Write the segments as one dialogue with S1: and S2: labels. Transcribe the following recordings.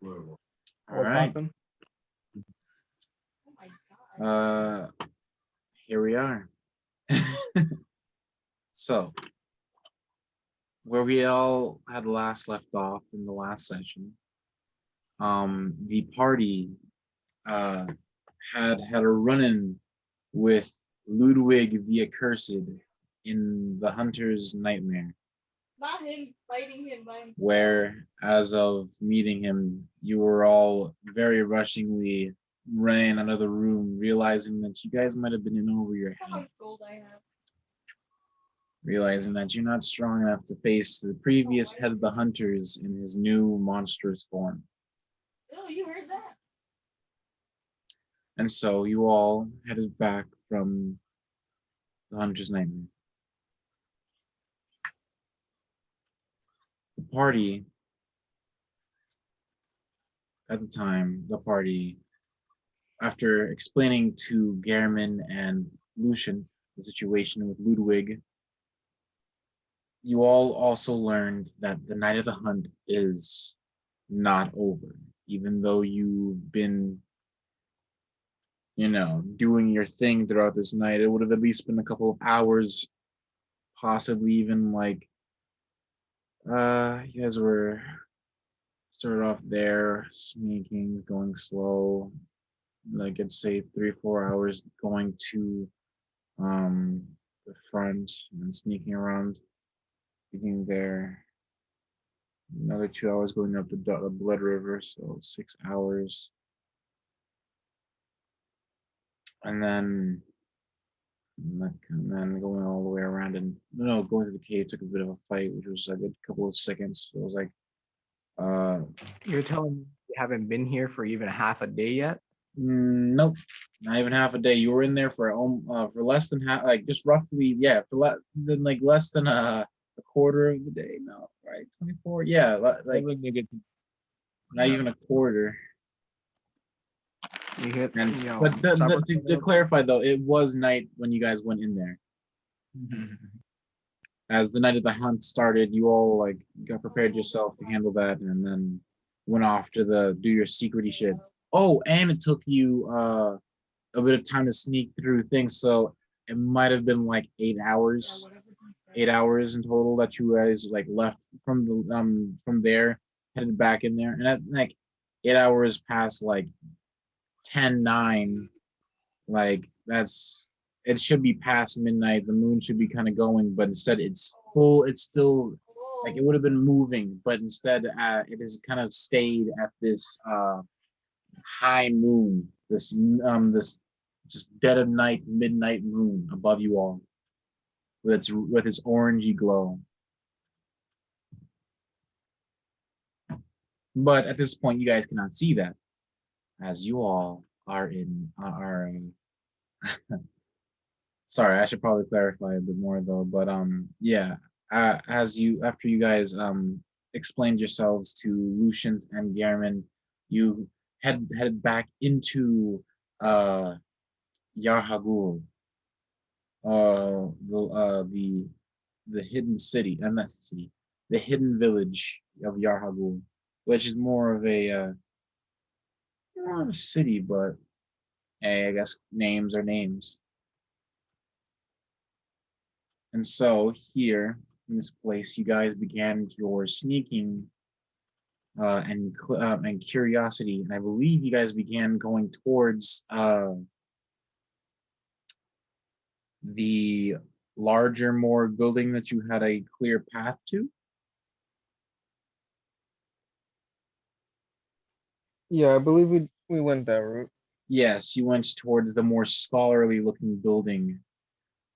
S1: All right. Here we are. So, where we all had last left off in the last session, the party had a run-in with Ludwig the Accursed in the Hunter's Nightmare.
S2: Not him fighting him by himself.
S1: Where, as of meeting him, you were all very rushingly ran out of the room, realizing that you guys might have been in over your
S2: How
S1: head.
S2: much gold I have?
S1: Realizing that you're not strong enough to face the previous head of the hunters in his new monstrous form.
S2: Oh, you heard that?
S1: And so you all headed back from the hunter's nightmare. The party, at the time, after explaining to Gehrman and Lucian the situation with Ludwig, you all also learned that the night of the hunt is not over, even though you've been, doing your thing throughout this night. It would have at least been a couple of hours, possibly even you guys were started off there, sneaking, going slow, like I'd say 3 or 4 hours going to the front and then sneaking around, being there. Another 2 hours going up the Blood River, so 6 hours. And then going all the way around and going to the cave took a bit of a fight, which was a good couple of seconds. So it was like,
S3: You're telling me you haven't been here for even half a day yet?
S1: nope, not even half a day. You were in there for less than half, like just roughly, yeah, less than a quarter of the day. No, right, 24, yeah, like not even a quarter.
S3: You hit,
S1: But to clarify though, it was night when you guys went in there. As the night of the hunt started, you all got prepared yourself to handle that, and then went off to do your secrety shit. Oh, and it took you a bit of time to sneak through things, so it might have been like 8 hours, 8 hours in total that you guys left from the from there, headed back in there, and that 8 hours past 10:09, it should be past midnight. The moon should be kind of going, but instead it's full. It's still it would have been moving, but instead it has kind of stayed at this high moon, this just dead of night, midnight moon above you all, with its orangey glow. But at this point, you guys cannot see that, as you all are sorry, I should probably clarify a bit more though. But yeah, after you guys explained yourselves to Lucian and Gehrman, you headed back into Yarhagul, the hidden city, and not city, the hidden village of Yarhagul, which is more of a city, but hey, I guess names are names. And so here in this place, you guys began your sneaking and curiosity, and I believe you guys began going towards the larger morgue building that you had a clear path to.
S3: Yeah, I believe we went that route.
S1: Yes, you went towards the more scholarly looking building,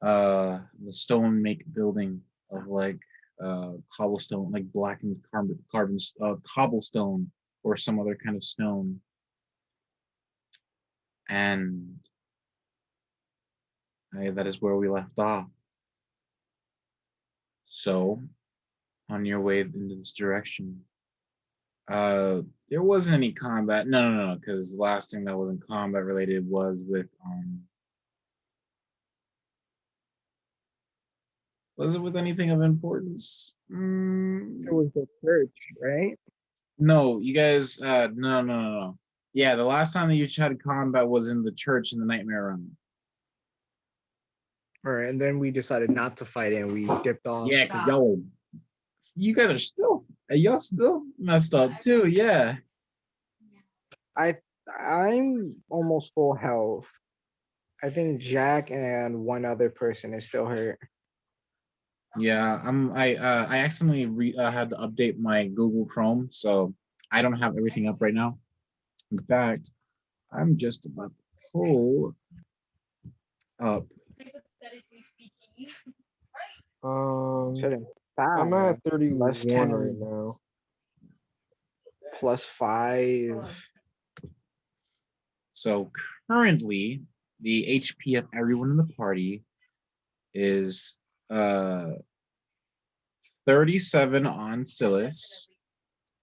S1: the stone make building of cobblestone, like blackened cobblestone or some other kind of stone. And that is where we left off. So, on your way into this direction, there wasn't any combat. No, because the last thing that wasn't combat related was with was it with anything of importance?
S3: It was the church, right?
S1: No, you guys. No. Yeah, the last time that you had combat was in the church in the Nightmare Realm.
S3: All right, and then we decided not to fight and we dipped off.
S1: Yeah, because you guys are y'all still messed up too. Yeah.
S3: I'm almost full health. I think Jack and one other person is still hurt.
S1: Yeah, I accidentally had to update my Google Chrome, so I don't have everything up right now. In fact, I'm just about to pull up.
S2: Hypothetically speaking.
S3: Shouldn't
S4: I'm at 31
S3: plus 10
S4: right now.
S3: plus 5.
S1: So currently, the HP of everyone in the party is 37 on Silas,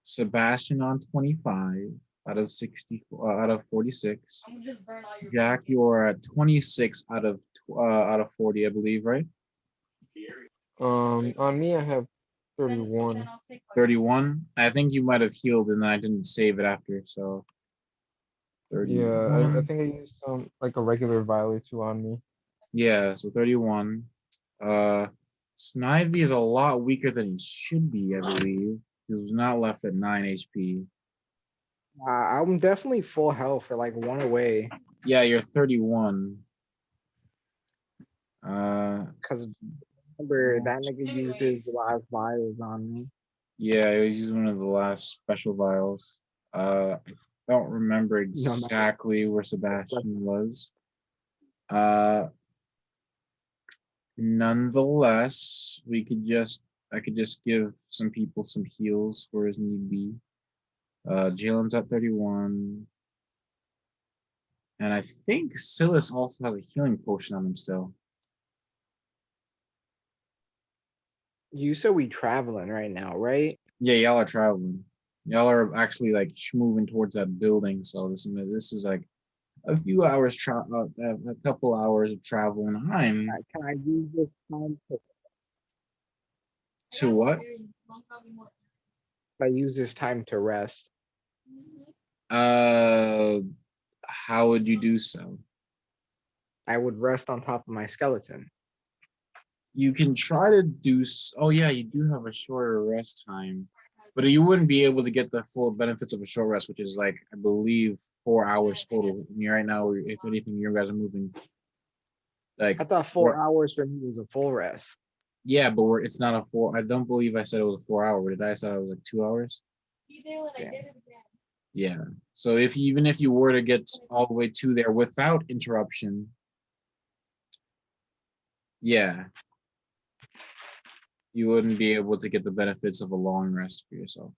S1: Sebastian on 25 out of 60 out of 46.
S2: I'm gonna just burn all your
S1: Jack,
S2: pockets.
S1: you are at 26 out of 40, I believe, right?
S4: On me, I have
S2: Then
S4: 31.
S2: I'll take my
S1: 31. I think you might have healed and then I didn't save it after, so
S4: Yeah, I
S1: 31.
S4: think I used like a regular vial or two on me.
S1: Yeah, so 31. Snivy is a lot weaker than he should be, I believe. He was not left at 9 HP.
S3: I'm definitely full health for like one away.
S1: Yeah, you're 31.
S3: Because remember, that nigga used his last vials on me.
S1: Yeah, it was one of the last special vials. I don't remember exactly where Sebastian was. Nonetheless, I could just give some people some heals for as need be. Jalen's at 31. And I think Silas also has a healing potion on him still.
S3: You said we traveling right now, right?
S1: Yeah, y'all are traveling. Y'all are actually like moving towards that building. So this is like a few hours, a couple hours of travel, and I'm
S3: Can I use this time
S1: to what?
S3: I use this time to rest?
S1: How would you do so?
S3: I would rest on top of my skeleton.
S1: You can try to do. Oh yeah, you do have a shorter rest time, but you wouldn't be able to get the full benefits of a short rest, which is like I believe 4 hours total. I mean, right now, if anything, you guys are moving. Like
S3: I thought 4 hours for me was a full rest.
S1: Yeah, but it's not a 4. I don't believe I said it was a 4 hour. Did I say it was like 2 hours? Yeah. So even if you were to get all the way to there without interruption, yeah, you wouldn't be able to get the benefits of a long rest for yourself.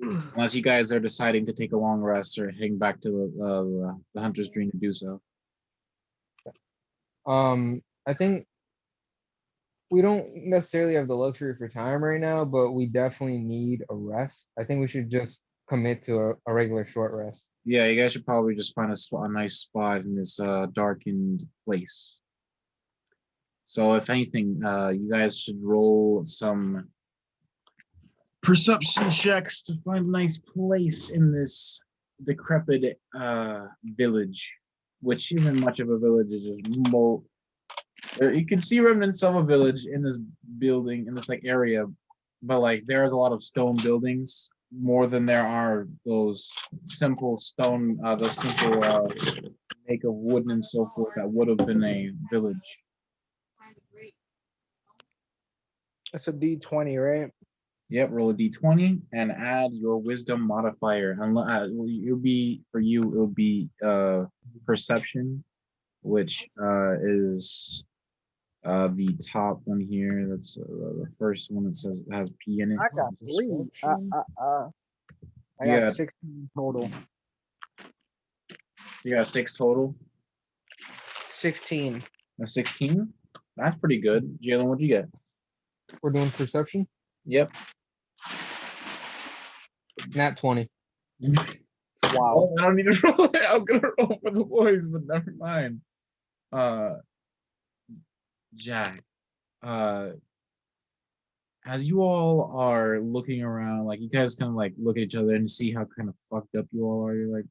S1: Unless you guys are deciding to take a long rest or heading back to the Hunter's Dream to do so.
S4: I think we don't necessarily have the luxury for time right now, but we definitely need a rest. I think we should just commit to a regular short rest.
S1: Yeah, you guys should probably just find a nice spot in this darkened place. So if anything, you guys should roll some perception checks to find a nice place in this decrepit village, which isn't much of a village. It's just you can see remnants of a village in this building, in this like area, but like there's a lot of stone buildings more than there are those simple stone, make of wood and so forth that would have been a village.
S3: It's a D20, right?
S1: Yep, roll a d20 and add your wisdom modifier. It'll be for you. It'll be perception, which is the top one here. That's the first one that says has P in it.
S3: I got 3. I
S1: Yeah.
S3: got 16 total.
S1: You got 6 total.
S3: 16.
S1: A 16. That's pretty good. Jalen, what'd you get?
S4: We're doing perception.
S1: Yep.
S4: Nat 20.
S3: Wow.
S1: Oh, I don't need to roll it. I was gonna roll for the boys, but never mind. Jack, as you all are looking around, like you guys kind of like look at each other and see how kind of fucked up you all are. You're like,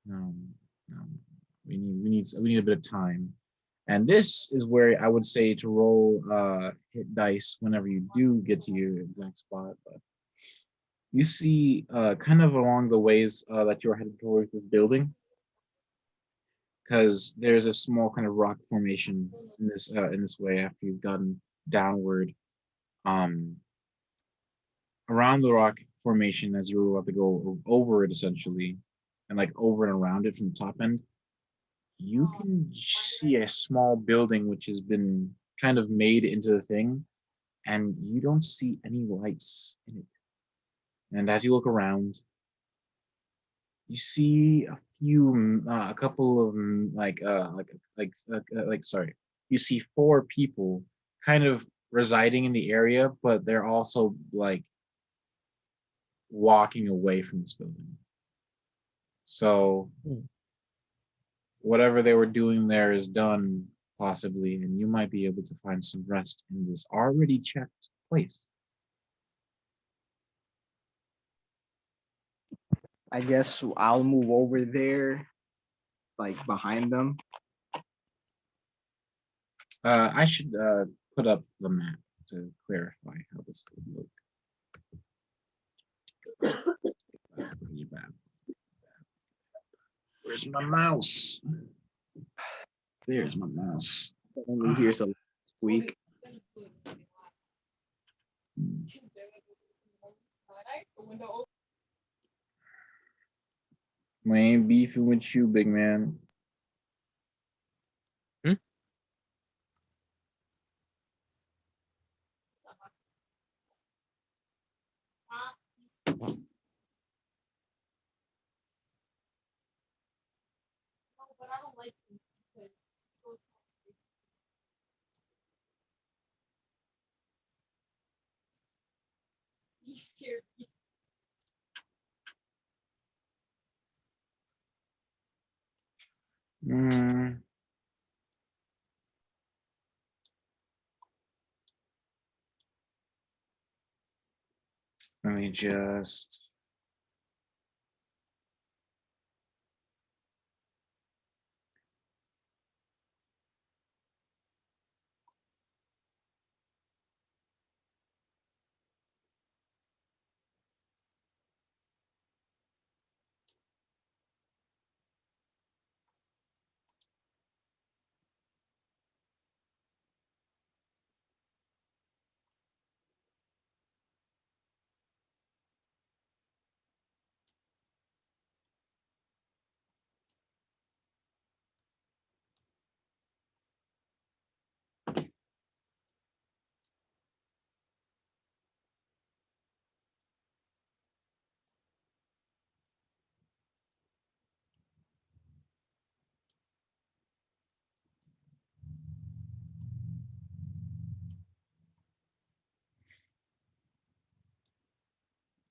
S1: no, no, we need a bit of time. And this is where I would say to roll hit dice whenever you do get to your exact spot. But you see kind of along the ways that you're headed towards this building, because there's a small kind of rock formation in this way after you've gotten downward. Um, Around the rock formation as you were about to go over it essentially, and like over and around it from the top end, you can see a small building which has been kind of made into the thing, and you don't see any lights in it. And as you look around, you see a couple of sorry, you see four people kind of residing in the area, but they're also like walking away from this building. So whatever they were doing there is done, possibly, and you might be able to find some rest in this already checked place.
S3: I guess I'll move over there, like behind them.
S1: I should put up the map to clarify how this would look. Where's my mouse? There's my mouse.
S3: Only here's a squeak.
S1: I ain't beefing with you, big man.
S2: But I don't like him because he's scared.
S1: Mm. Let me just.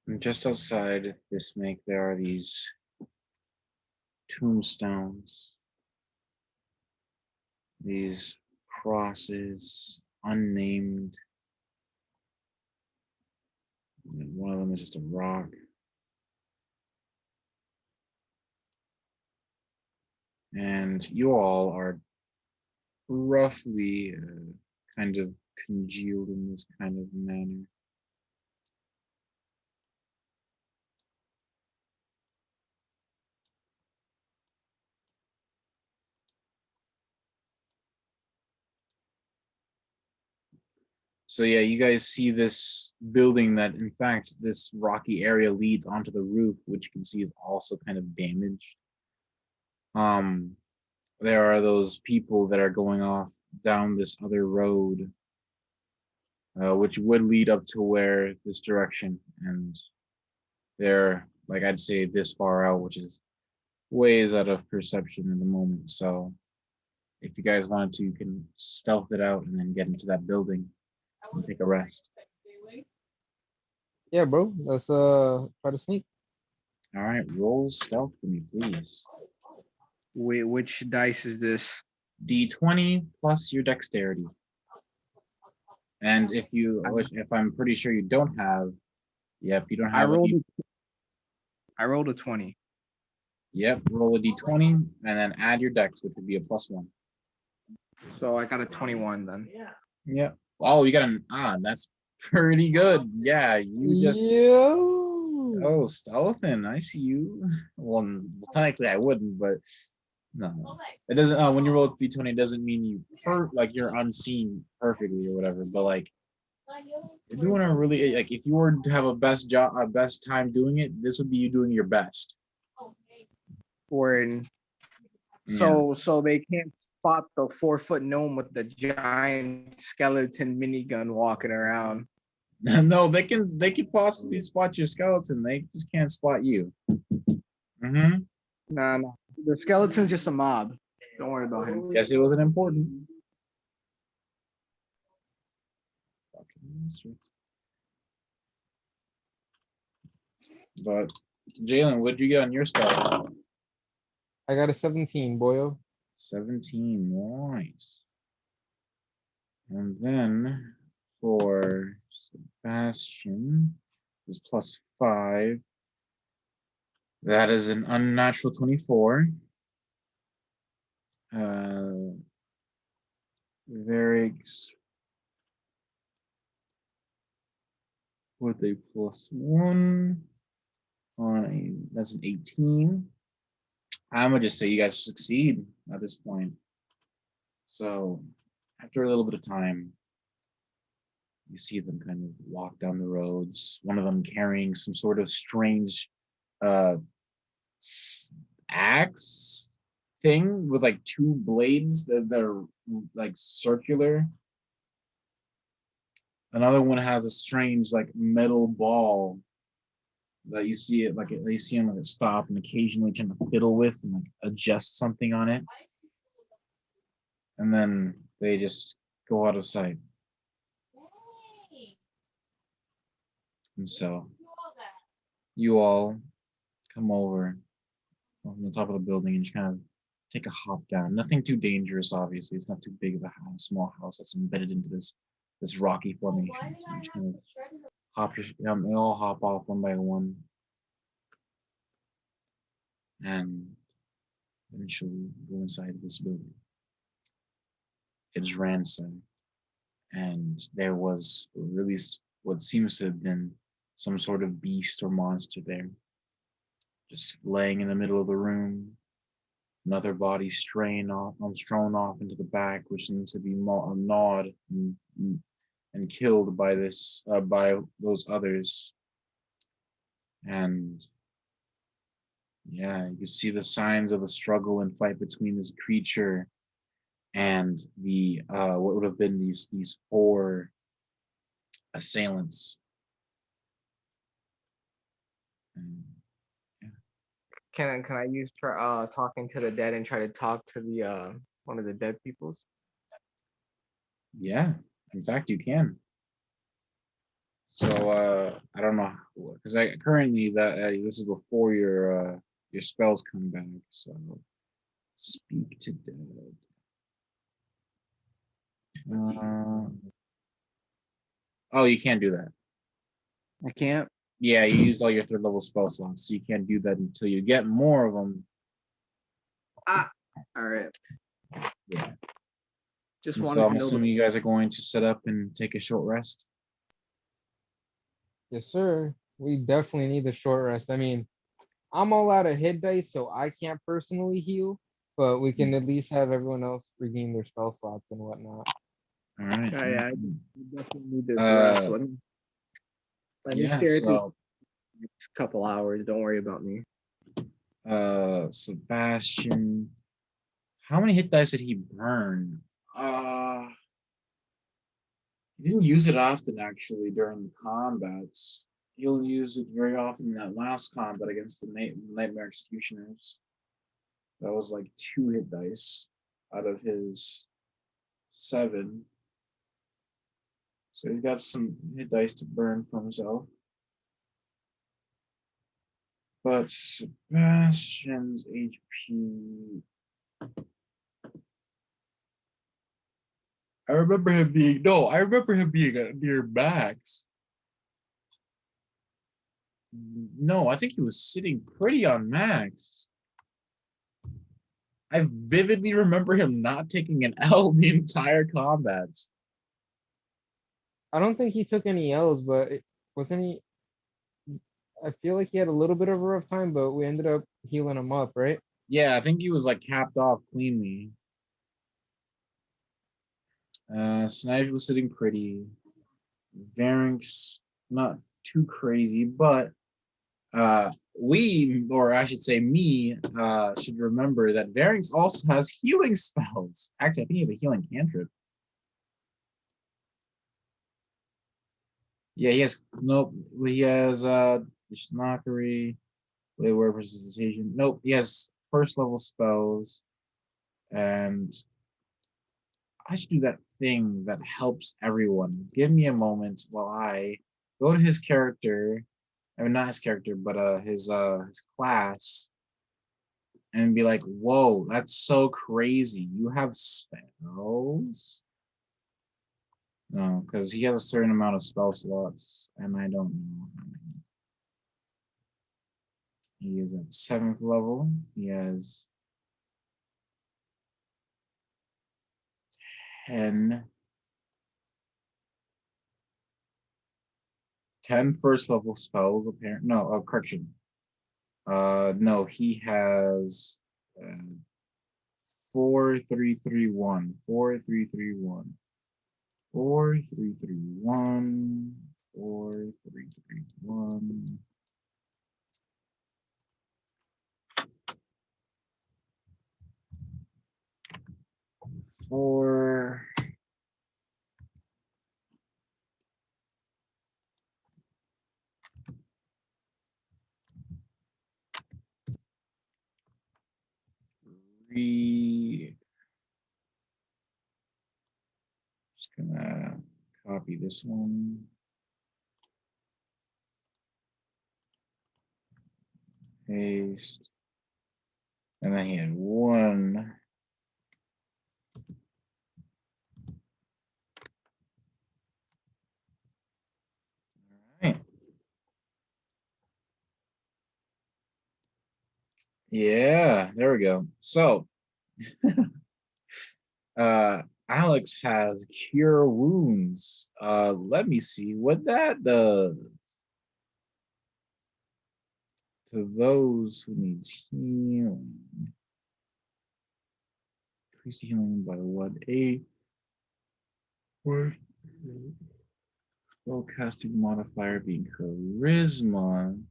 S1: And just outside this make, there are these tombstones, these crosses, unnamed. And one of them is just a rock. And you all are roughly kind of congealed in this kind of manner. So yeah, you guys see this building that, in fact, this rocky area leads onto the roof, which you can see is also kind of damaged. There are those people that are going off down this other road, which would lead up to where this direction, and they're like I'd say this far out, which is ways out of perception in the moment. So if you guys wanted to, you can stealth it out and then get into that building and take a rest.
S4: Yeah, bro. Let's try to sneak.
S1: All right, roll stealth for me, please.
S3: Wait, which dice is this?
S1: D20 plus your dexterity. And if I'm pretty sure you don't have, yep, you don't
S3: I
S1: have
S3: rolled
S1: any.
S3: I rolled a 20.
S1: Yep, roll a d20 and then add your dex, which would be a +1.
S3: So I got a 21 then.
S1: Yep. Oh, you got that's pretty good. Yeah, you just
S4: Yo.
S1: stealthing. I see you. Well, technically I wouldn't, but no, it doesn't. When you roll d20, it doesn't mean like you're unseen perfectly or whatever. But like you're doing a really like if you were to have a best time doing it, this would be you doing your best.
S3: Word. So they can't spot the 4-foot gnome with the giant skeleton minigun walking around.
S1: No, they can possibly spot your skeleton. They just can't spot you. Mm-hmm.
S3: Nah. The skeleton's just a mob. Don't worry about him.
S1: Guess it wasn't important. But Jalen, what'd you get on your stuff?
S4: I got a 17, boyo.
S1: 17, nice. And then for Sebastian is +5. That is an unnatural 24. Varix with a +1 on that's an 18. I'm gonna just say you guys succeed at this point. So after a little bit of time, you see them kind of walk down the roads. One of them carrying some sort of strange axe thing with like 2 blades that are like circular. Another one has a strange like metal ball that you see it like you see him like stop and occasionally trying to fiddle with and like adjust something on it. And then they just go out of sight. And so you all come over on the top of the building and just kind of take a hop down. Nothing too dangerous, obviously. It's not too big of a house, small house that's embedded into this rocky formation. So you just kind of they all hop off one by one. And eventually go inside this building. It is ransacked. And there was released what seems to have been some sort of beast or monster there, just laying in the middle of the room. Another body strewn off into the back, which seems to be gnawed and killed by by those others. And yeah, you can see the signs of a struggle and fight between this creature and the what would have been these 4 assailants. And, yeah.
S3: Can I use talking to the dead and try to talk to the one of the dead peoples?
S1: Yeah, in fact, you can. So I don't know because I currently this is before your spells come back. So speak to dead. Oh, you can't do that.
S3: I can't.
S1: Yeah, you use all your 3rd level spell slots, so you can't do that until you get more of them.
S3: All right.
S1: Yeah.
S3: Just
S1: And
S3: wanted
S1: so I'm
S3: to know.
S1: assuming you guys are going to set up and take a short rest.
S4: Yes, sir. We definitely need the short rest. I mean, I'm all out of hit dice, so I can't personally heal, but we can at least have everyone else redeem their spell slots and whatnot.
S1: All right.
S3: Yeah, I definitely need this rest. Let me stare at the next couple hours. Don't worry about me.
S1: Sebastian, how many hit dice did he burn? He didn't use it often actually during the combats. He'll use it very often in that last combat against the Nightmare Executioners. That was like 2 hit dice out of his 7. So he's got some hit dice to burn for himself. But Sebastian's HP. I remember him being near Max. No, I think he was sitting pretty on Max. I vividly remember him not taking an L the entire combats.
S4: I don't think he took any L's, but wasn't he? I feel like he had a little bit of a rough time, but we ended up healing him up, right?
S1: Yeah, I think he was like capped off cleanly. Snipe was sitting pretty. Varynx, not too crazy, but we, or I should say me, should remember that Varynx also has healing spells. Actually, I think he has a healing cantrip. Yeah, he has, nope, he has Mockery, Word Precipitation. Nope, he has first level spells. And I should do that thing that helps everyone. Give me a moment while I go to his character. I mean, not his character, but his class, and be like, "Whoa, that's so crazy! You have spells?" No, because he has a certain amount of spell slots, and I don't know how many. He is at 7th level. He has 10 first level spells, apparently. No, correction. No, he has 4, 3, 3, 1. 4, 3, 3, 1. 4, 3, 3, 1. 4, 3, 3, 1. Four. Three. Just gonna copy this one. Paste. And then he had 1. All right. Yeah, there we go. So, Alex has cure wounds. Let me see what that does to those who need healing. Increase the healing by 1/8. Spell casting modifier being charisma.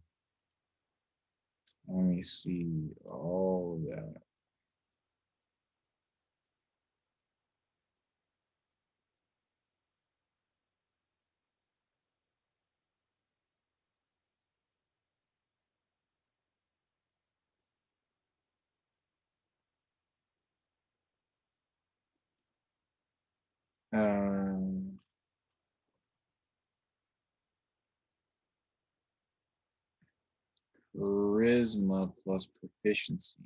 S1: Let me see all of that. Charisma plus proficiency.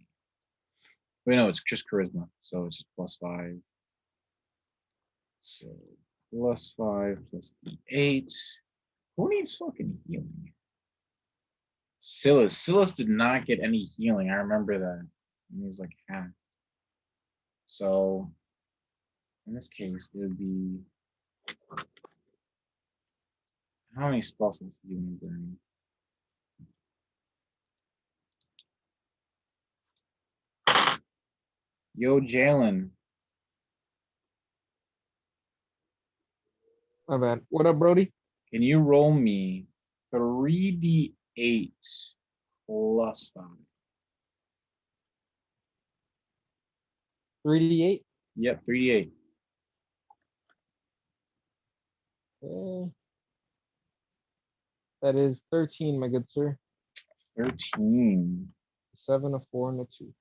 S1: Wait, no, it's just charisma, so it's +5. So +5 plus the 8. Who needs fucking healing? Silas did not get any healing. I remember that. And he's like half. So in this case, it would be how many spell slots do you want to burn? Yo, Jalen,
S4: My bad. What up, Brody?
S1: can you roll me 3d8 +5?
S4: 3d8.
S1: Yep, 3d8.
S4: That is 13, my good sir.
S1: 13.
S4: 7, a 4, and a 2.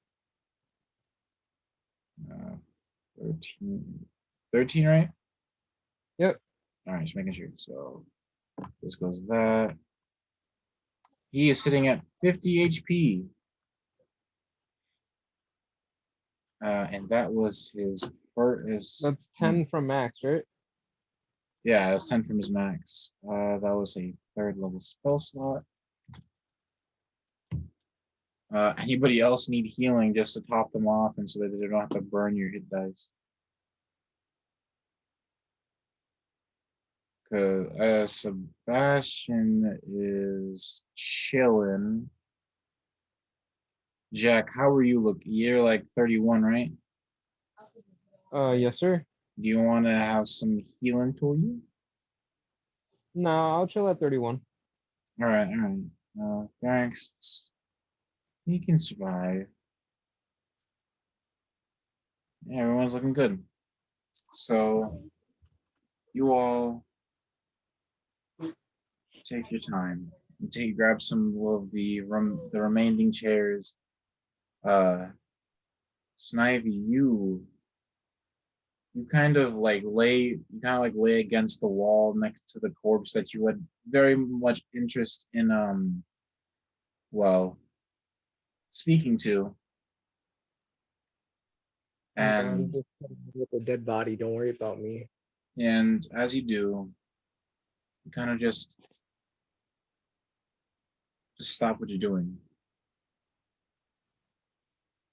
S1: 13. 13, right?
S4: Yep.
S1: All right, just making sure. So this goes that. He is sitting at 50 HP. And that was his Bert is
S4: That's 10 from max, right?
S1: yeah, it was 10 from his max. That was a third level spell slot. Anybody else need healing just to top them off and so that they don't have to burn your hit dice? Cause Sebastian is chilling. Jack, how are you looking? You're like 31, right?
S4: Yes, sir.
S1: Do you want to have some healing to you?
S4: No, I'll chill at 31.
S1: All right, all right. Thanks. You can survive. Yeah, everyone's looking good. So you all take your time. Grab some of the remaining chairs. Snivy, you kind of like lay against the wall next to the corpse that you had very much interest in well speaking to.
S3: I'm
S1: And
S3: just with a dead body. Don't worry about me.
S1: as you do, you kind of just stop what you're doing.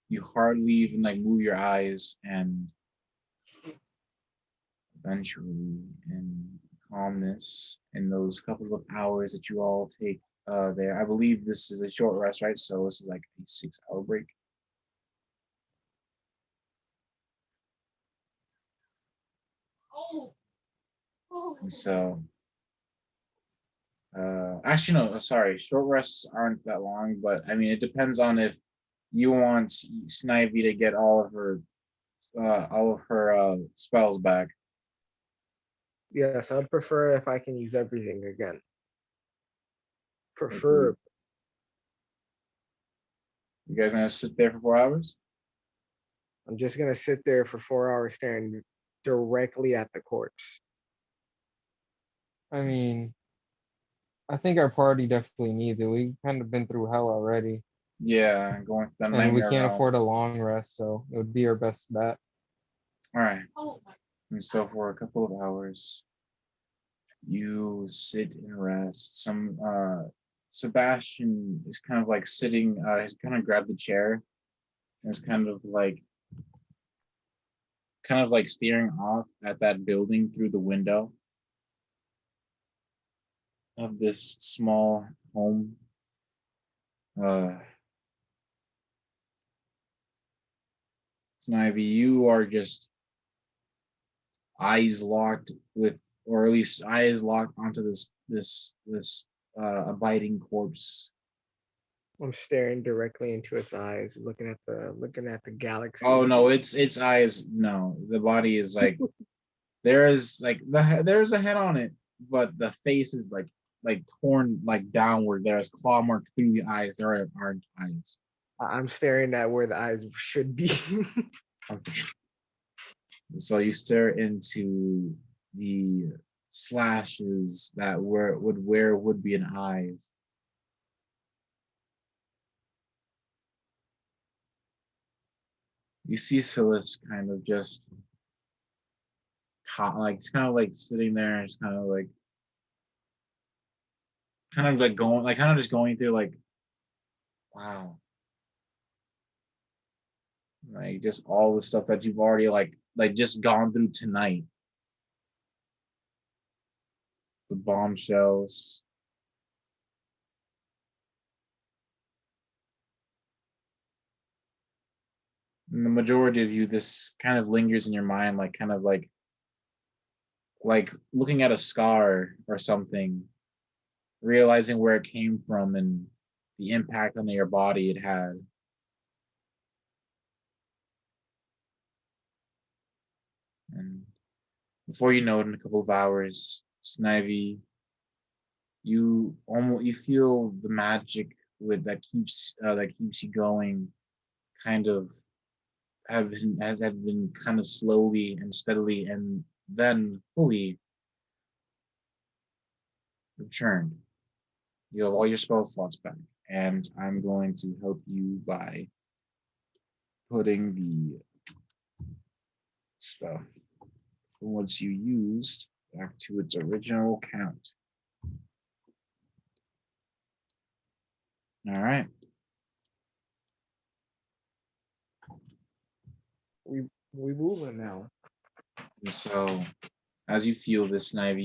S1: You hardly even like move your eyes, and eventually in calmness in those couple of hours that you all take there. I believe this is a short rest, right? So this is like a 6-hour break.
S2: Oh. Oh.
S1: And so actually no, sorry, short rests aren't that long, but I mean it depends on if you want Snivy to get all of her spells back.
S3: Yes, I'd prefer if I can use everything again.
S1: Like,
S3: Prefer.
S1: you guys gonna sit there for 4 hours?
S3: I'm just gonna sit there for 4 hours staring directly at the corpse.
S4: I mean, I think our party definitely needs it. We've kind of been through hell already,
S1: Yeah, going to the
S4: and we
S1: nightmare
S4: can't
S1: realm.
S4: afford a long rest, so it would be our best bet.
S1: All right.
S2: Oh my.
S1: And so for a couple of hours, you sit and rest. Sebastian is kind of like sitting, he's kind of grabbed the chair and is kind of like staring off at that building through the window of this small home. Snivy, you are just eyes locked with, or at least eyes locked onto this abiding corpse.
S3: I'm staring directly into its eyes, looking at the galaxy.
S1: Oh no, its eyes. No, the body is like there's a head on it, but the face is like torn like downward. There's claw marks through the eyes. There aren't eyes.
S3: I'm staring at where the eyes should be.
S1: Okay. So you stare into the slashes that would be an eyes. You see Phyllis kind of just kind of like sitting there and just kind of just going through like, wow, like just all the stuff that you've already like just gone through tonight. The bombshells. And the majority of you, this kind of lingers in your mind, like kind of like looking at a scar or something, realizing where it came from and the impact on your body it had. And before you know it, in a couple of hours, Snivy, you feel the magic that keeps you going, kind of have been kind of slowly and steadily and then fully returned. You have all your spell slots back, and I'm going to help you by putting the stuff from what you used back to its original count. All right.
S3: We moving now.
S1: And so as you feel this, Snivy,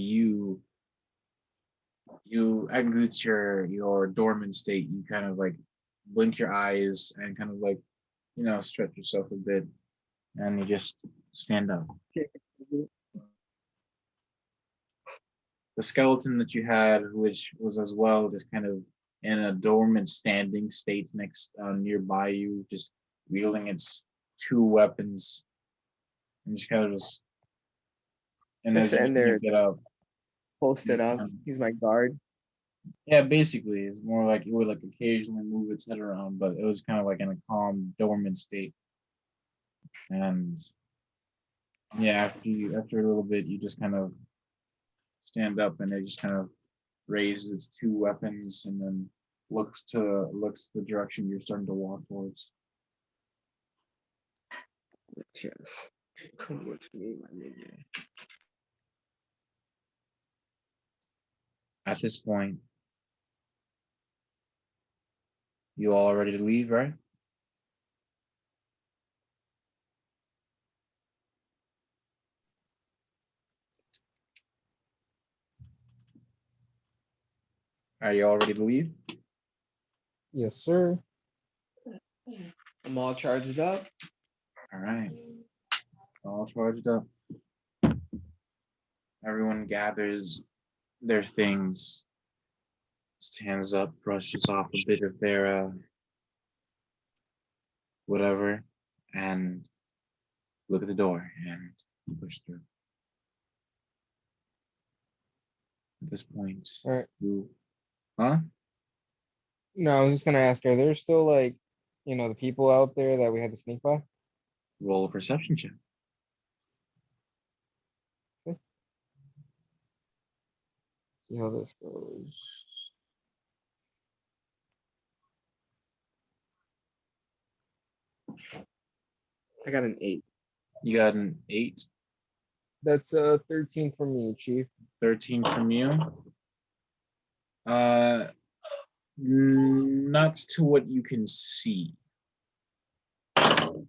S1: you exit your dormant state. You kind of like blink your eyes and kind of like, stretch yourself a bit, and you just stand up. The skeleton that you had, which was as well just kind of in a dormant standing state nearby you, just wielding its two weapons, and just kind of and
S3: Just
S1: as you
S3: sitting there,
S1: get up,
S3: posted up. He's my guard.
S1: yeah, basically, it's more like it would like occasionally move its head around, but it was kind of like in a calm, dormant state. And yeah, after a little bit, you just kind of stand up, and it just kind of raises its two weapons, and then looks the direction you're starting to walk towards.
S3: Yes. Come with me, my nigga.
S1: At this point, you all ready to leave, right? Are you all ready to leave?
S4: Yes, sir.
S3: I'm all charged up.
S1: All right. All charged up. Everyone gathers their things, stands up, brushes off a bit of their whatever, and look at the door and push through. At this point,
S4: All right.
S1: Huh?
S4: No, I was just gonna ask, are there still like, the people out there that we had to sneak by?
S1: Roll a perception check.
S4: See how this goes.
S3: I got an 8.
S1: You got an 8,
S4: That's 13 from you, Chief.
S1: 13 from you. Not to what you can see. Not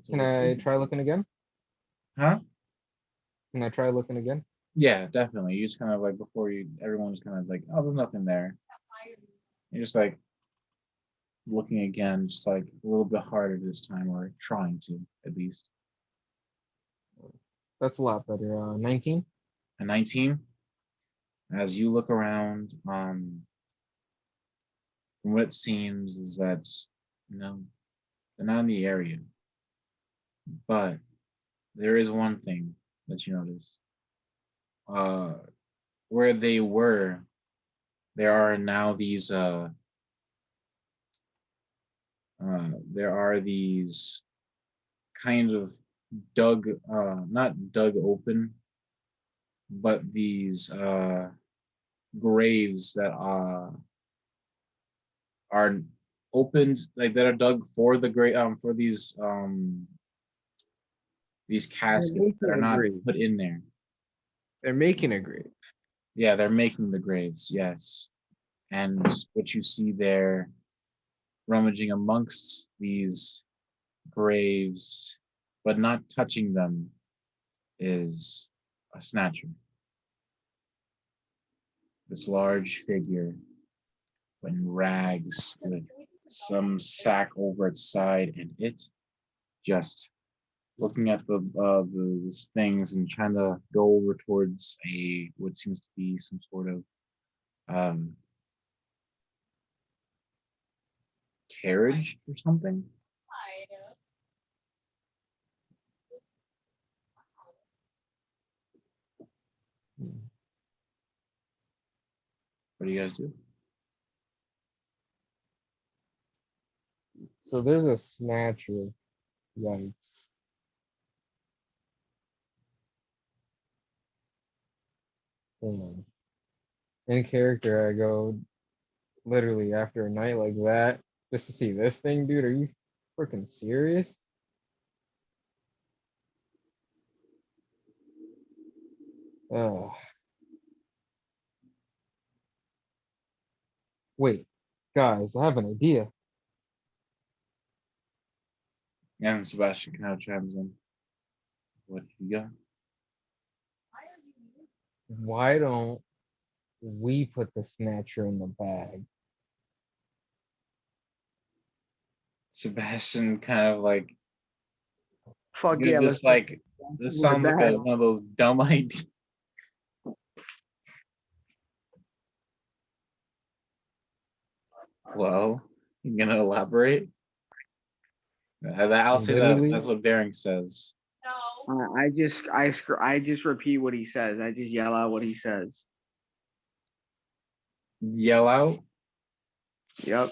S1: to
S4: Can
S1: what you
S4: I
S1: can
S4: try
S1: see.
S4: looking again?
S1: Huh?
S4: Can I try looking again?
S1: Yeah, definitely. You just kind of like everyone's kind of like, oh, there's nothing there. You're just like looking again, just like a little bit harder this time, or trying to at least.
S4: That's a lot better. 19?
S1: A 19. As you look around, from what it seems is that no, they're not in the area. But there is one thing that you notice. Where they were, there are now these kind of not dug open, but these graves that are opened, like that are dug for the grave, for these caskets that are not put in there.
S3: They're making a grave.
S1: Yeah, they're making the graves, yes. And what you see there, rummaging amongst these graves, but not touching them, is a snatcher. This large figure in rags with some sack over its side, and it just looking at the things and trying to go over towards what seems to be some sort of carriage or something. What do you guys do?
S4: So there's a snatcher. Yikes. Hold on. In character, I go literally after a night like that just to see this thing, dude. Are you freaking serious? Uh, wait, guys, I have an idea.
S1: And Sebastian kind of chimes in. What you got?
S4: Why don't we put the snatcher in the bag?
S1: Sebastian kind of like
S3: Fuck
S1: gives
S3: yeah,
S1: this
S3: let's
S1: like this sounds like one of those dumb ideas. Well, you gonna elaborate? I'll say that
S4: Literally,
S1: that's what Bering says.
S2: No.
S3: I just repeat what he says. I just yell out what he says.
S1: Yell out.
S3: Yep.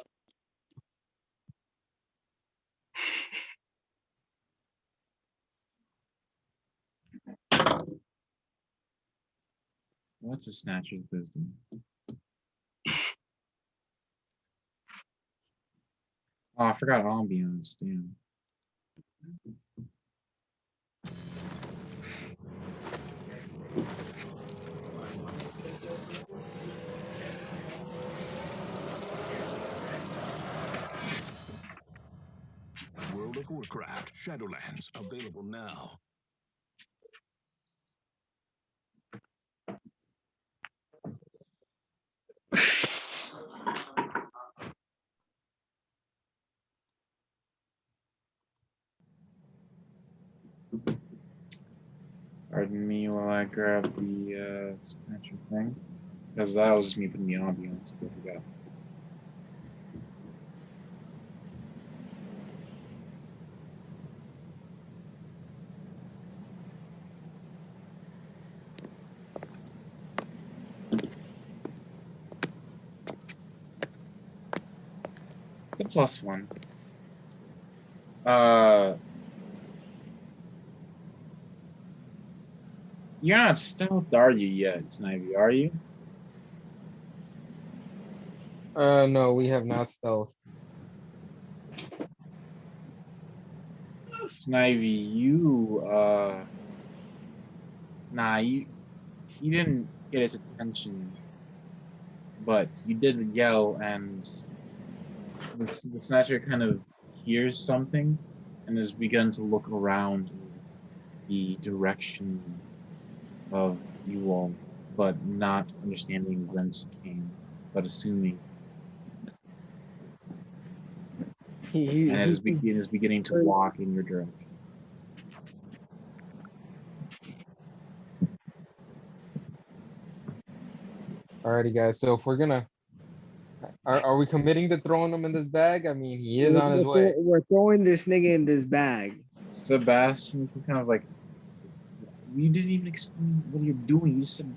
S1: What's a snatcher's wisdom? Oh, I forgot ambiance. Damn.
S5: World of Warcraft Shadowlands available now.
S1: Pardon me while I grab the snatcher thing. Because that was just me putting the ambiance. But we got. It's a +1. You're not stealth, are you yet, Snivy? Are you?
S4: no, we have not stealth.
S1: Snivy, nah, you didn't get his attention, but you did yell, and the snatcher kind of hears something and has begun to look around the direction of you all, but not understanding whence it came, but assuming, and is beginning to walk in your direction.
S4: Alrighty, guys. So if we're gonna, are we committing to throwing him in this bag? I mean, he is on his way.
S3: We're throwing this nigga in this bag.
S1: Sebastian kind of like, you didn't even explain what you're doing. You just said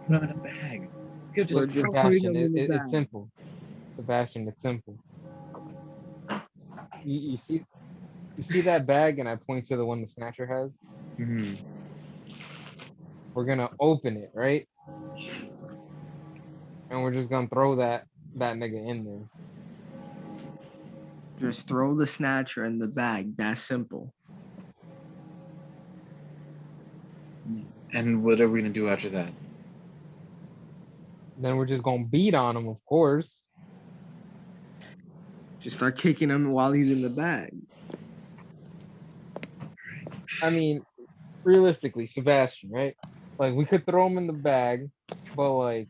S1: put him in a bag. You could
S3: We're
S1: just
S3: just
S1: throw
S3: putting
S4: Sebastian,
S3: him in the
S4: it's
S3: bag.
S4: simple. Sebastian, it's simple. You see that bag, and I point to the one the snatcher has.
S1: Mhm.
S4: We're gonna open it, right? And we're just gonna throw that nigga in there.
S3: Just throw the snatcher in the bag. That's simple.
S1: And what are we gonna do after that?
S4: Then we're just gonna beat on him, of course.
S3: Just start kicking him while he's in the bag.
S4: I mean, realistically, Sebastian, right? Like we could throw him in the bag, but like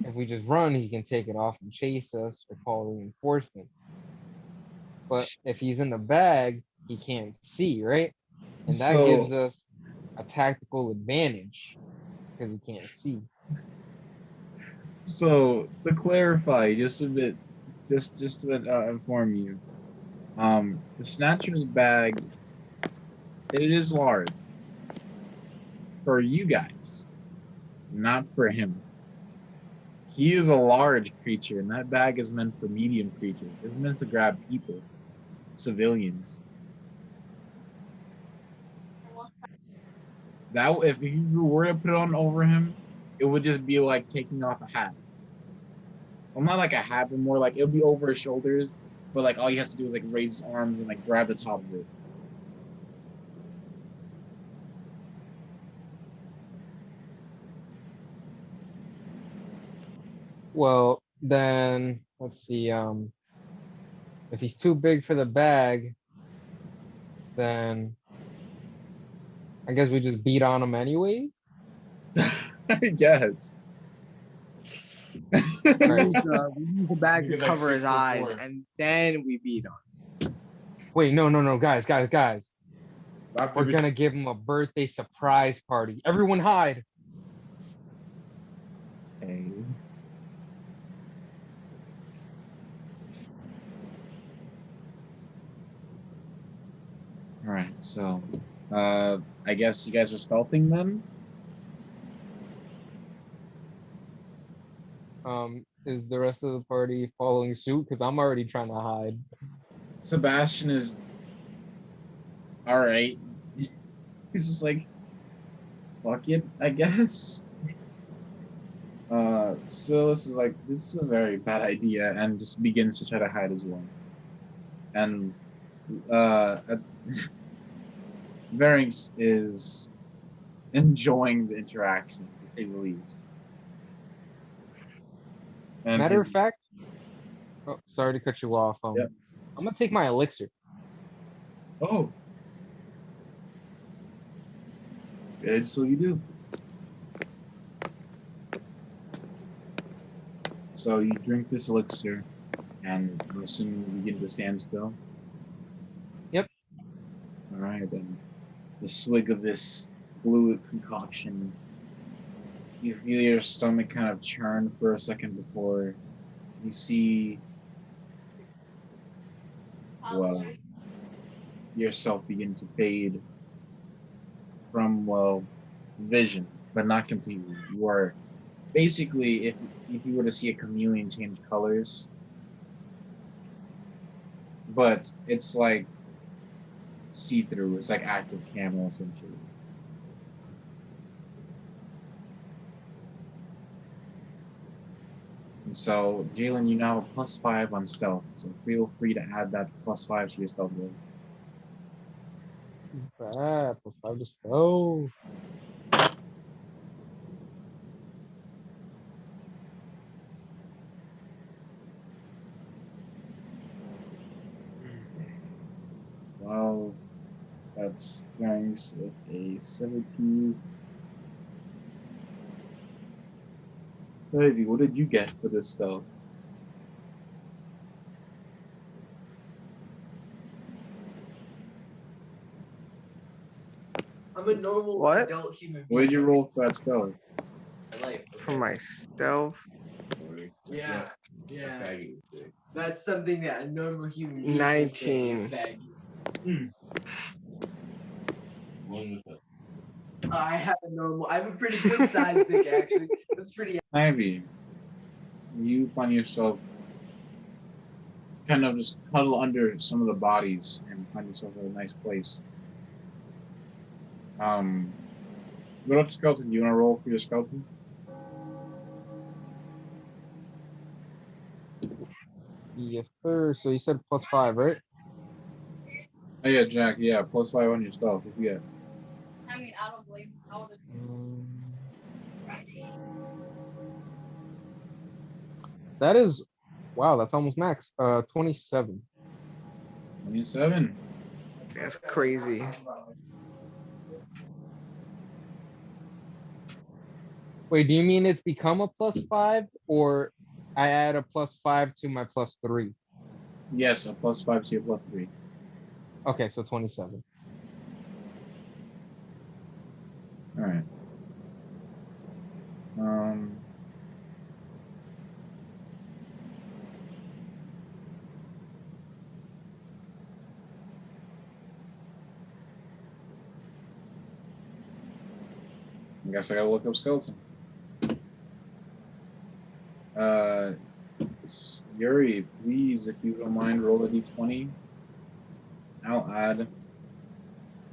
S4: if we just run, he can take it off and chase us or call reinforcements. But if he's in the bag, he can't see, right? And that gives us a tactical advantage because he can't see.
S1: So to clarify, just a bit, just to inform you, the snatcher's bag, it is large for you guys, not for him. He is a large creature, and that bag is meant for medium creatures. It's meant to grab people, civilians. That if you were to put it on over him, it would just be like taking off a hat. Well, not like a hat, but more like it would be over his shoulders. But like all he has to do is like raise his arms and like grab the top of it.
S4: Well, then let's see. If he's too big for the bag, then I guess we just beat on him anyways.
S1: I guess.
S4: Alright.
S3: We use the bag to
S1: Because, like,
S3: cover his
S1: 6 foot
S3: eyes,
S1: 4.
S3: and then we beat him.
S4: Wait, no, guys.
S1: Rock,
S4: We're
S1: paper,
S4: gonna give him a birthday surprise party. Everyone hide.
S1: Okay. All right, so I guess you guys are stealthing then.
S4: Is the rest of the party following suit? Because I'm already trying to hide.
S1: Sebastian is all right. He's just like, fuck it, I guess. So this is like, this is a very bad idea, and just begins to try to hide as well. And Varynx is enjoying the interaction, to say the least. And
S4: Matter
S1: he's-
S4: of fact, oh, sorry to cut you off.
S1: Yep.
S4: I'm gonna take my elixir.
S1: oh, good, so you do. So you drink this elixir, and I'm assuming you begin to stand still.
S4: Yep.
S1: All right, then. The swig of this fluid concoction, you feel your stomach kind of churn for a second before you see, well, yourself begin to fade from, well, vision, but not completely. You are basically, if you were to see a chameleon change colors, but it's like see-through. It's like active camo essentially. And so, Jalen, you now have a +5 on stealth, so feel free to add that +5 to your stealth roll.
S4: Bad. +5 to stealth.
S1: Well, that's nice with a 17. Ivy, what did you get for this stealth?
S2: I'm a normal
S3: What?
S2: adult human being.
S1: What did you roll for that stealth?
S3: For my stealth,
S2: Yeah. That's something that a normal human being would say
S3: 19.
S2: is baggy. I have a pretty good size dick actually. That's pretty.
S1: Ivy, you find yourself kind of just huddle under some of the bodies and find yourself in a nice place. Go up to skeleton. Do you want to roll for your skeleton?
S4: Yes, sir. So you said +5, right?
S1: Oh yeah, Jack. Yeah, +5 on your stealth. If you get.
S2: I mean, I don't blame. I would.
S4: That is, wow. That's almost max. 27.
S1: 27.
S3: That's crazy.
S4: Wait, do you mean it's become a +5, or I add a +5 to my +3?
S1: Yes, a +5 to your +3.
S4: Okay, so 27.
S1: All right. I guess I gotta look up skeleton. Yuri, please, if you don't mind, roll a d20. I'll add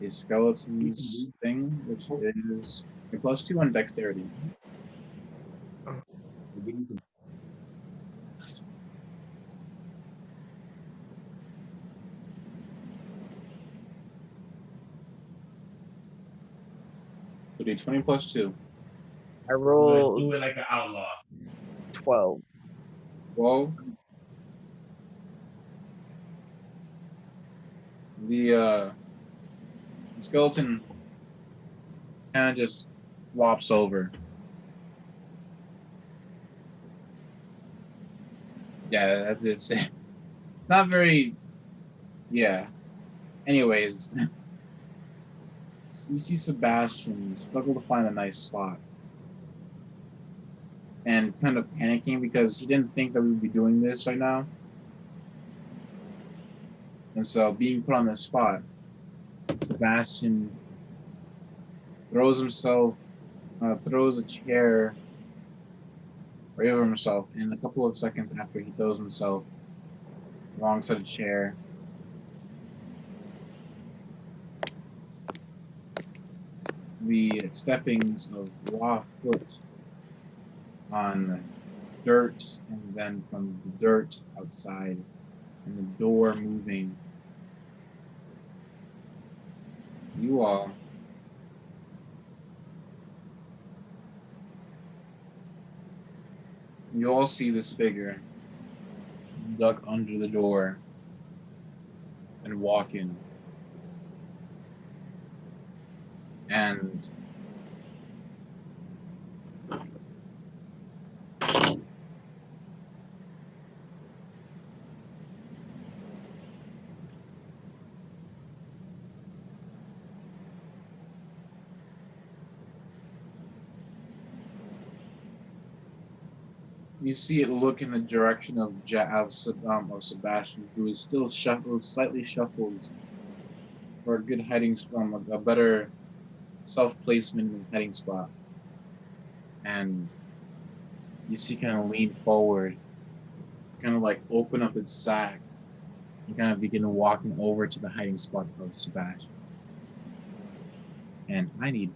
S1: a skeleton's thing, which is a +2 on dexterity. So d20 +2.
S3: I rolled
S6: Do it like an outlaw.
S3: 12.
S1: Well, the skeleton kind of just flops over. Yeah, that's it. It's not very. Yeah. Anyways, you see Sebastian struggle to find a nice spot and kind of panicking because he didn't think that we would be doing this right now. And so, being put on the spot, Sebastian throws a chair right over himself. And a couple of seconds after he throws himself alongside a chair, the steppings of raw foot on dirt, and then from the dirt outside, and the door moving. You all see this figure duck under the door and walk in. And you see it look in the direction of Sebastian, who is still slightly shuffles for a good hiding spot, a better self-placement in his hiding spot. And you see kind of lean forward, kind of like open up its sack, and kind of begin walking over to the hiding spot of Sebastian. And I need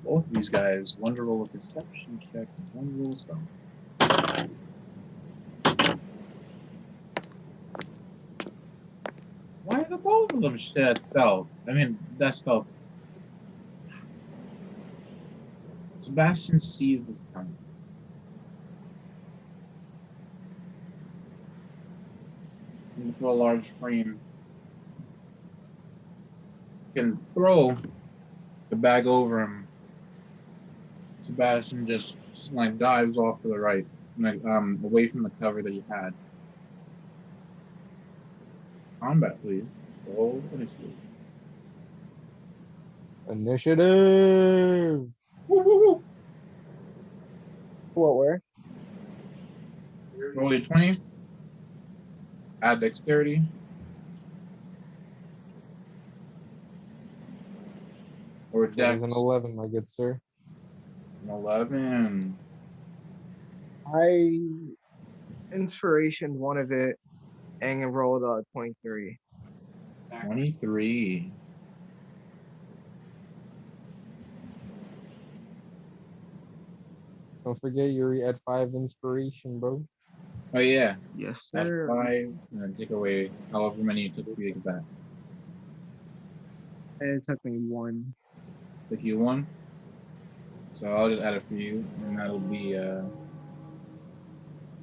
S1: both of these guys, one to roll a perception check, and one to roll a spell. Why are the both of them at stealth? I mean, that's stealth. Sebastian sees this coming. Into a large frame. Can throw the bag over him. Sebastian just like dives off to the right, like away from the cover that he had. Combat, please. Roll initiative.
S4: Initiative.
S1: Woo, woo, woo.
S3: What, where?
S1: Roll a 20. Add dexterity. Or
S4: That is
S1: dex.
S4: an 11, my good sir.
S1: An 11.
S3: I inspiration one of it and rolled a 23.
S1: 23.
S4: Don't forget you're at 5 inspiration, bro.
S1: Oh yeah.
S3: Yes,
S1: Add
S3: sir.
S1: 5 and then take away however many it took for you to get back.
S3: It took me 1.
S1: Took you 1. So I'll just add it for you, and that'll be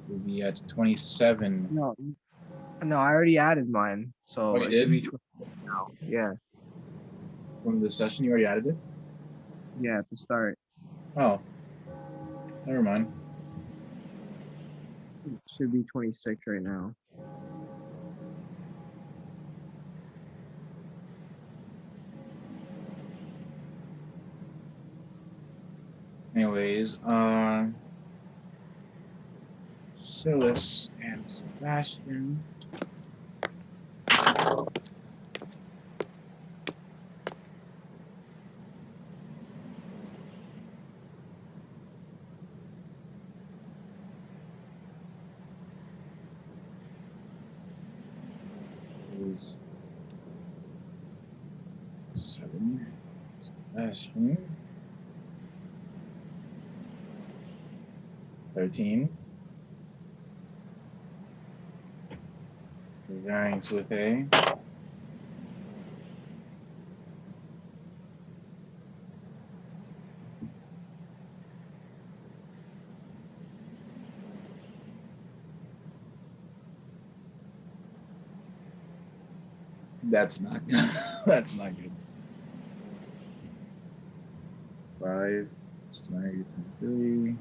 S1: will be at 27.
S3: No, I already added mine, so
S1: Oh, you
S3: it should be
S1: did?
S3: 20 now. Yeah,
S1: From the session you already added it?
S3: yeah, at the start.
S1: Oh. Never mind.
S3: It should be 26 right now.
S1: Anyways, Silas and Sebastian. Is 7. Sebastian. 13. The variance with a. That's not good. That's not good. 5, snag 3.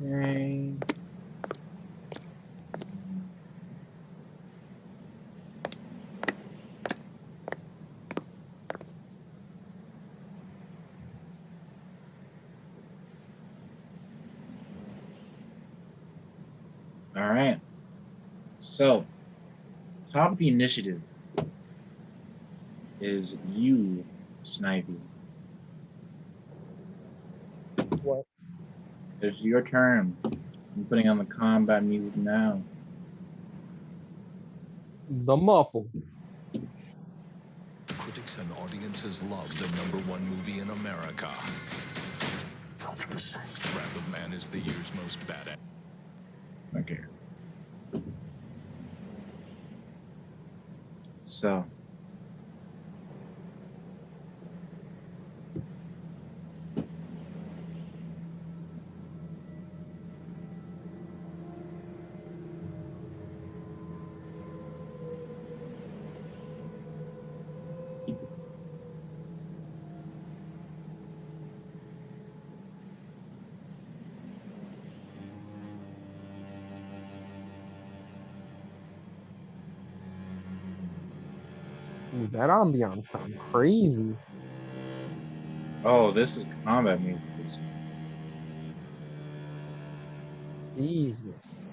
S1: Okay. All right. So, top of the initiative is you, Snivy.
S3: What?
S1: It's your turn. I'm putting on the combat music now.
S4: The muffle.
S5: Critics and audiences love the #1 movie in America. 12%. Wrath of Man is the year's most badass.
S1: Okay. So.
S4: Ooh, that ambiance sounds crazy.
S1: Oh, this is combat music.
S4: Jesus.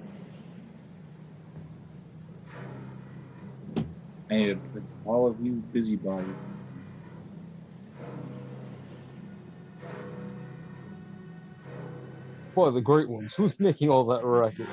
S1: I need to put all of you busybody.
S4: Boy, the great ones. Who's making all that racket?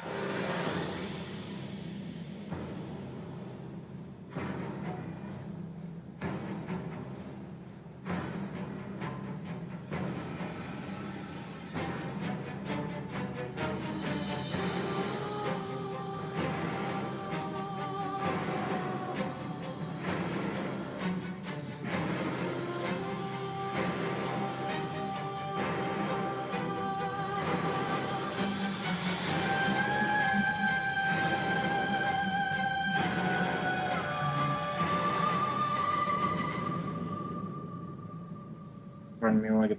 S1: Pardon me, like the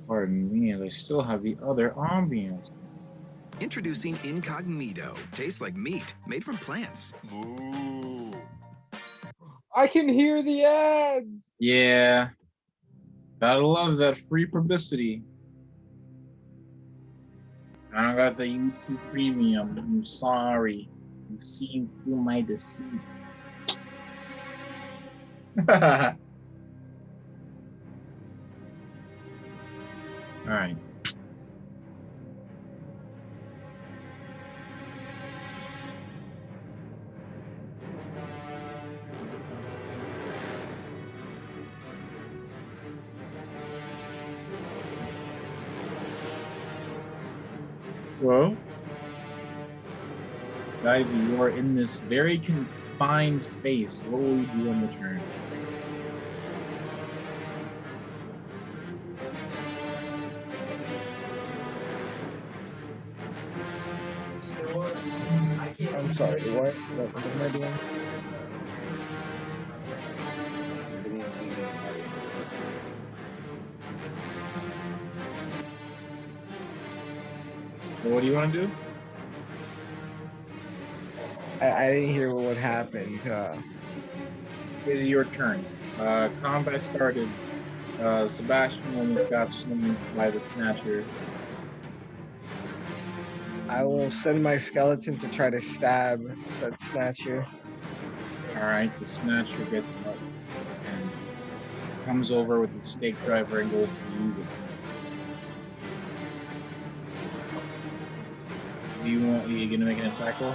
S1: Pardon me, they still have the other ambience.
S6: Introducing Incognito. Tastes like meat made from plants.
S5: Ooh.
S4: I can hear the ads.
S1: Yeah. Gotta love that free publicity. I don't got the YouTube premium. I'm sorry. You've seen through my deceit. Alright. Well, Ivy, you are in this very confined space. What will you do on the turn?
S2: You know what? I can't.
S3: I'm sorry. What am I doing?
S1: So what do you want to do?
S3: I didn't hear what happened.
S1: This is your turn. Combat started Sebastian almost got slain by the Snatcher.
S3: I will send my skeleton to try to stab said snatcher.
S1: Alright, the Snatcher gets up and comes over with the stake driver and goes to use it. Are you gonna make an attack roll?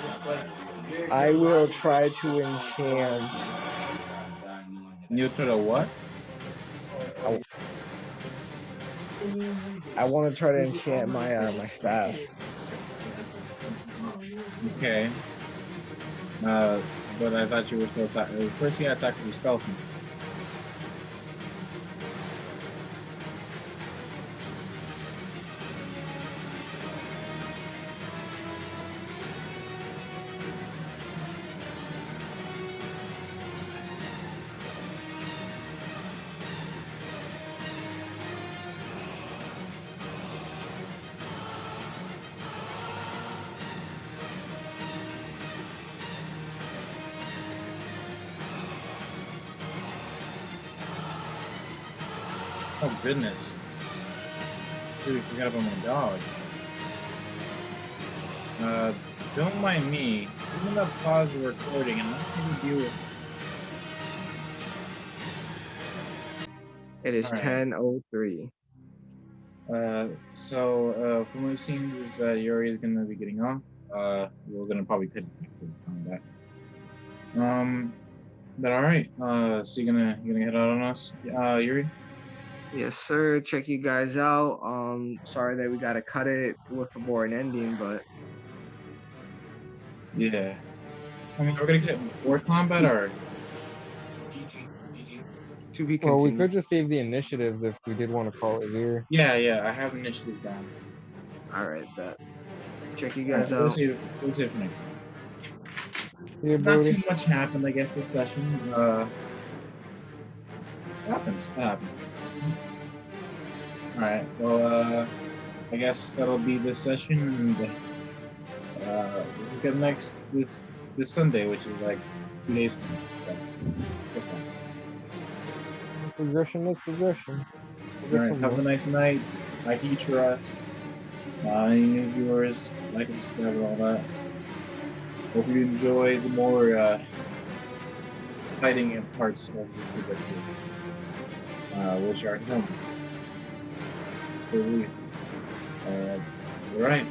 S2: Just like
S3: I will try to enchant.
S1: You'll try to what?
S3: I want to try to enchant my my staff.
S1: Okay. But I thought you were still attacking. First you gotta attack with your skeleton. Oh goodness. Dude, we forgot about my dog. Don't mind me. I'm gonna pause the recording and I'm gonna deal with
S3: It is
S1: Alright.
S3: 10:03.
S1: From what it seems is that Yuri is gonna be getting off. We're gonna probably take combat. But alright. So you're gonna head out on us, Yuri?
S3: Yes, sir. Check you guys out. Sorry that we gotta cut it with a boring ending, but
S1: Yeah. I mean, we're gonna get it before combat or
S3: to be
S4: Well, we
S3: continued.
S4: could just save the initiatives if we did want to call it here.
S1: yeah, I have initiative down.
S3: All right, bet. Check you
S1: Alright,
S3: guys
S1: we'll
S3: out.
S1: save it for next time.
S4: See ya,
S1: Not
S4: Brody.
S1: too much happened, I guess, this session. Happens. Alright, well, I guess that'll be this session, and we'll get this Sunday, which is like 2 days from now. So, okay.
S4: Progression is progression.
S1: Alright, have a nice night. Like each for us. Any new viewers, like and subscribe and all that. Hope you enjoy the more fighting parts of this adventure, which are home. Alright.